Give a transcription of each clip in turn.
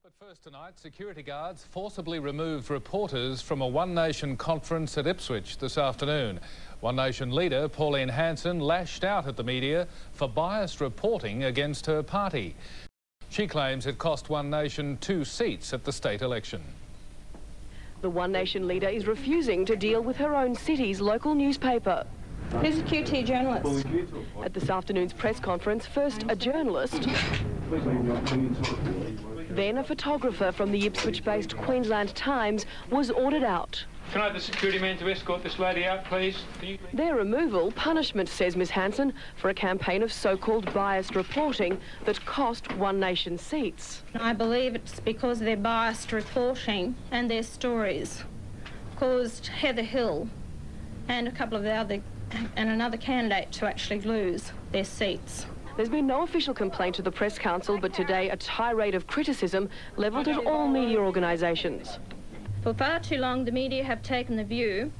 But first tonight, security guards forcibly removed reporters from a One Nation conference at Ipswich this afternoon. One Nation leader Pauline Hanson lashed out at the media for biased reporting against her party. She claims it cost One Nation 2 seats at the state election. The One Nation leader is refusing to deal with her own city's local newspaper. Who's a QT journalist? At this afternoon's press conference, first a journalist, then a photographer from the Ipswich-based Queensland Times was ordered out. Can I have the security man to escort this lady out, please? Their removal, punishment, says Ms Hanson, for a campaign of so-called biased reporting that cost One Nation seats. I believe it's because their biased reporting and their stories caused Heather Hill and a couple of the other and another candidate to actually lose their seats. There's been no official complaint to the Press Council, but today a tirade of criticism levelled at all media organisations. For far too long, the media have taken the view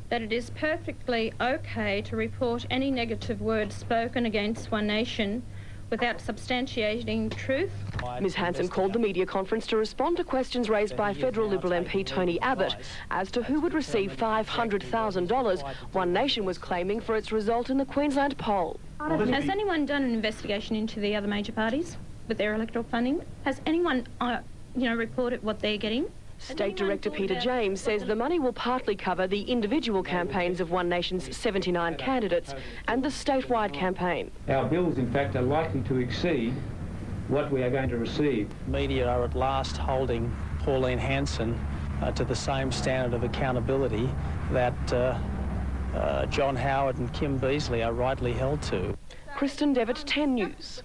that it is perfectly okay to report any negative words spoken against One Nation without substantiating truth. Ms Hanson called the media conference to respond to questions raised by federal Liberal MP Tony Abbott as to who would receive $500,000 One Nation was claiming for its result in the Queensland poll. Has anyone done an investigation into the other major parties with their electoral funding? Has anyone, reported what they're getting? State Director Peter James says the money will partly cover the individual campaigns of One Nation's 79 candidates and the statewide campaign. Our bills, in fact, are likely to exceed what we are going to receive. Media are at last holding Pauline Hanson to the same standard of accountability that John Howard and Kim Beazley are rightly held to. Kristen Devitt, 10 News.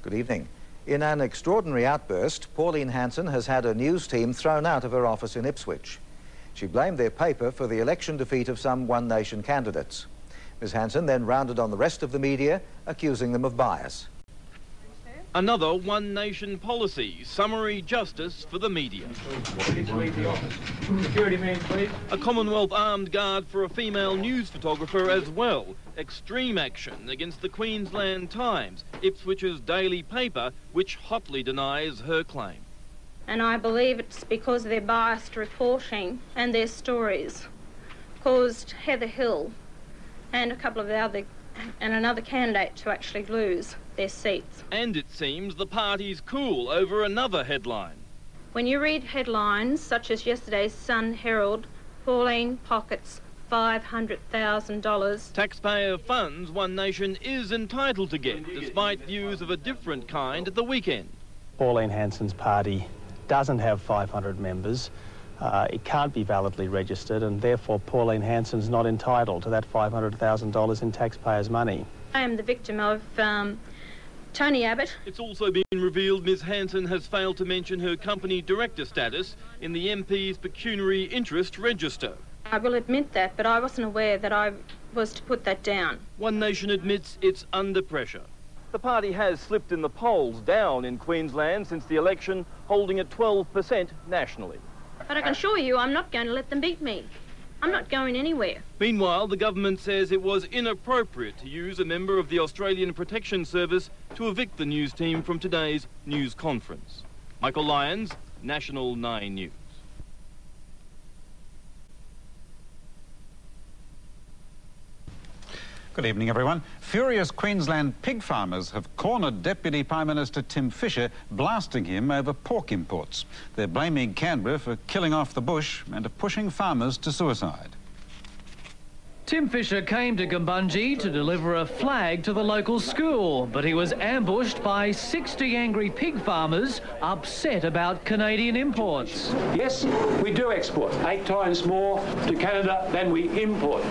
Good evening. In an extraordinary outburst, Pauline Hanson has had a news team thrown out of her office in Ipswich. She blamed their paper for the election defeat of some One Nation candidates. Ms Hanson then rounded on the rest of the media, accusing them of bias. Another One Nation policy, summary justice for the media. Security man, please. A Commonwealth armed guard for a female news photographer as well. Extreme action against the Queensland Times, Ipswich's daily paper, which hotly denies her claim. And I believe it's because their biased reporting and their stories caused Heather Hill and a couple of the other and another candidate to actually lose their seats. And it seems the party's cool over another headline. When you read headlines such as yesterday's Sun Herald, Pauline pockets $500,000. Taxpayer funds One Nation is entitled to get, despite views of a different kind at the weekend. Pauline Hanson's party doesn't have 500 members. It can't be validly registered, and therefore Pauline Hanson's not entitled to that $500,000 in taxpayers' money. I am the victim of Tony Abbott. It's also been revealed Ms Hanson has failed to mention her company director status in the MP's pecuniary interest register. I will admit that, but I wasn't aware that I was to put that down. One Nation admits it's under pressure. The party has slipped in the polls, down in Queensland since the election, holding at 12% nationally. But I can assure you I'm not going to let them beat me. I'm not going anywhere. Meanwhile, the government says it was inappropriate to use a member of the Australian Protection Service to evict the news team from today's news conference. Michael Lyons, National 9 News. Good evening, everyone. Furious Queensland pig farmers have cornered Deputy Prime Minister Tim Fischer, blasting him over pork imports. They're blaming Canberra for killing off the bush and of pushing farmers to suicide. Tim Fischer came to Gumbunji to deliver a flag to the local school, but he was ambushed by 60 angry pig farmers upset about Canadian imports. Yes, we do export 8 times more to Canada than we import.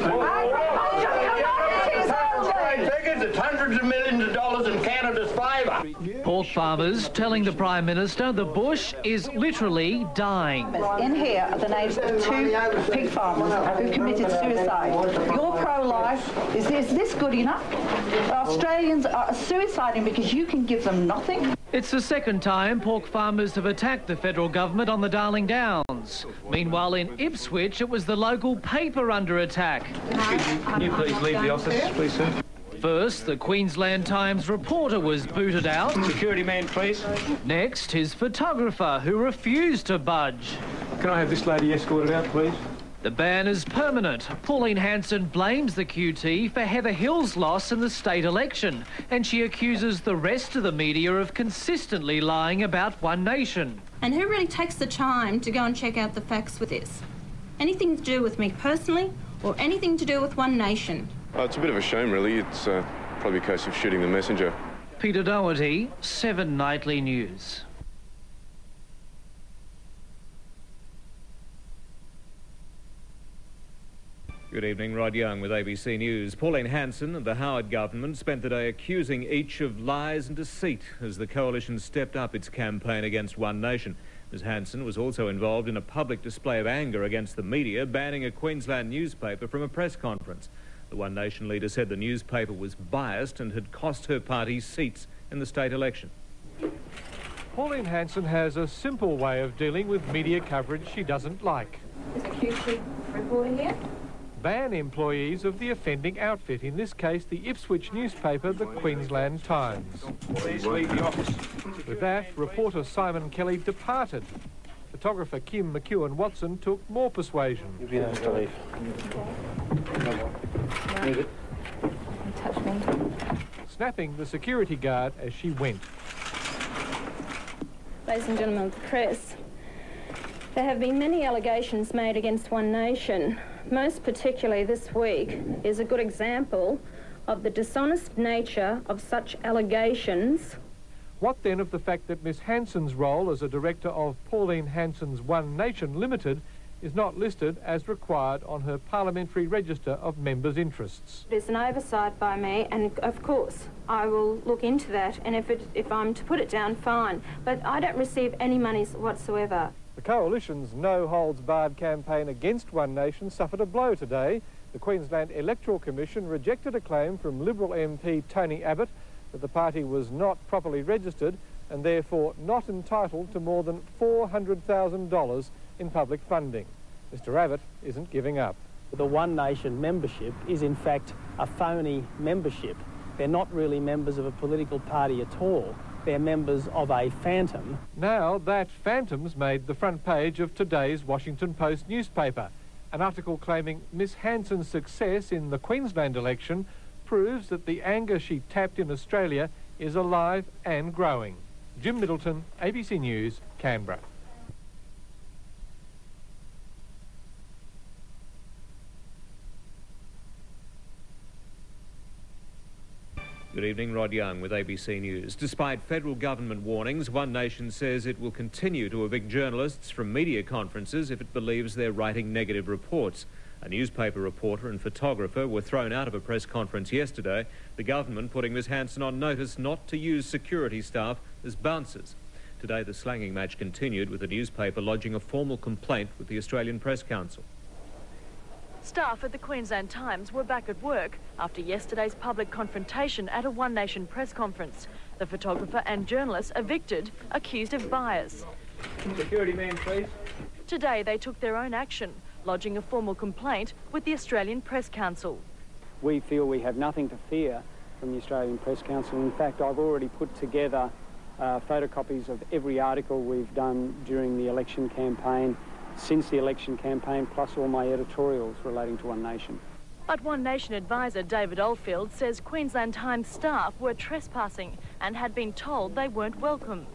It's hundreds of millions of dollars in Canada's favour. Pork farmers telling the Prime Minister the bush is literally dying. In here are the names of 2 pig farmers who committed suicide. You're pro-life. Is this good enough? Australians are suiciding because you can give them nothing. It's the second time pork farmers have attacked the federal government on the Darling Downs. Meanwhile, in Ipswich, it was the local paper under attack. Can you please leave the office, please, sir? First, the Queensland Times reporter was booted out. Security man, please. Next, his photographer, who refused to budge. Can I have this lady escorted out, please? The ban is permanent. Pauline Hanson blames the QT for Heather Hill's loss in the state election, and she accuses the rest of the media of consistently lying about One Nation. And who really takes the time to go and check out the facts with this? Anything to do with me personally or anything to do with One Nation? It's a bit of a shame, really. It's probably a case of shooting the messenger. Peter Doherty, 7 Nightly News. Good evening, Rod Young with ABC News. Pauline Hanson and the Howard government spent the day accusing each of lies and deceit as the coalition stepped up its campaign against One Nation. Ms Hanson was also involved in a public display of anger against the media, banning a Queensland newspaper from a press conference. The One Nation leader said the newspaper was biased and had cost her party seats in the state election. Pauline Hanson has a simple way of dealing with media coverage she doesn't like. Is the QT reporter here? Ban employees of the offending outfit, in this case the Ipswich newspaper, the Queensland Times. Please leave the office. With that, reporter Simon Kelly departed. Photographer Kim McEwen-Watson took more persuasion. You'll be asked to leave. Right. Touch me. Snapping the security guard as she went. Ladies and gentlemen of the press, there have been many allegations made against One Nation. Most particularly this week is a good example of the dishonest nature of such allegations. What then of the fact that Miss Hanson's role as a director of Pauline Hanson's One Nation Limited is not listed as required on her parliamentary register of members' interests? It is an oversight by me, and of course I will look into that, and if I'm to put it down, fine. But I don't receive any monies whatsoever. The Coalition's no-holds-barred campaign against One Nation suffered a blow today. The Queensland Electoral Commission rejected a claim from Liberal MP Tony Abbott that the party was not properly registered and therefore not entitled to more than $400,000 in public funding. Mr Abbott isn't giving up. The One Nation membership is in fact a phony membership. They're not really members of a political party at all. They're members of a phantom. Now that phantom's made the front page of today's Washington Post newspaper. An article claiming Miss Hanson's success in the Queensland election proves that the anger she tapped in Australia is alive and growing. Jim Middleton, ABC News, Canberra. Good evening, Rod Young with ABC News. Despite federal government warnings, One Nation says it will continue to evict journalists from media conferences if it believes they're writing negative reports. A newspaper reporter and photographer were thrown out of a press conference yesterday, the government putting Ms Hanson on notice not to use security staff as bouncers. Today the slanging match continued, with the newspaper lodging a formal complaint with the Australian Press Council. Staff at the Queensland Times were back at work after yesterday's public confrontation at a One Nation press conference. The photographer and journalist evicted, accused of bias. Security man, please. Today they took their own action, lodging a formal complaint with the Australian Press Council. We feel we have nothing to fear from the Australian Press Council. In fact, I've already put together photocopies of every article we've done during the election campaign, since the election campaign, plus all my editorials relating to One Nation. But One Nation advisor David Oldfield says Queensland Times staff were trespassing and had been told they weren't welcome.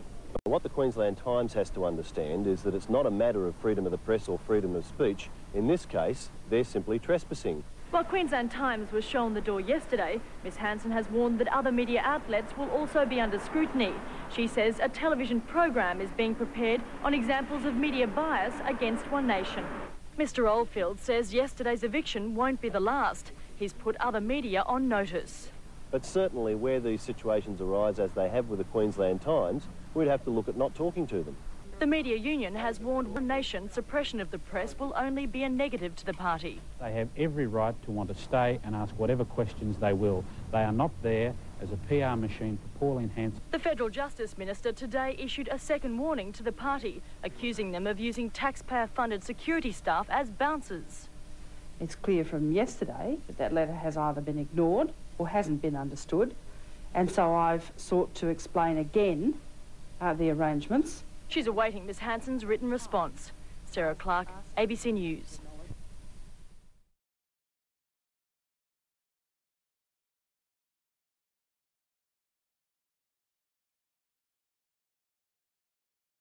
What the Queensland Times has to understand is that it's not a matter of freedom of the press or freedom of speech. In this case, they're simply trespassing. While Queensland Times was shown the door yesterday, Ms Hanson has warned that other media outlets will also be under scrutiny. She says a television program is being prepared on examples of media bias against One Nation. Mr Oldfield says yesterday's eviction won't be the last. He's put other media on notice. But certainly where these situations arise, as they have with the Queensland Times, we'd have to look at not talking to them. The media union has warned One Nation suppression of the press will only be a negative to the party. They have every right to want to stay and ask whatever questions they will. They are not there as a PR machine for Pauline Hanson. The Federal Justice Minister today issued a second warning to the party, accusing them of using taxpayer-funded security staff as bouncers. It's clear from yesterday that that letter has either been ignored or hasn't been understood, and so I've sought to explain again the arrangements. She's awaiting Ms Hanson's written response. Sarah Clark, ABC News.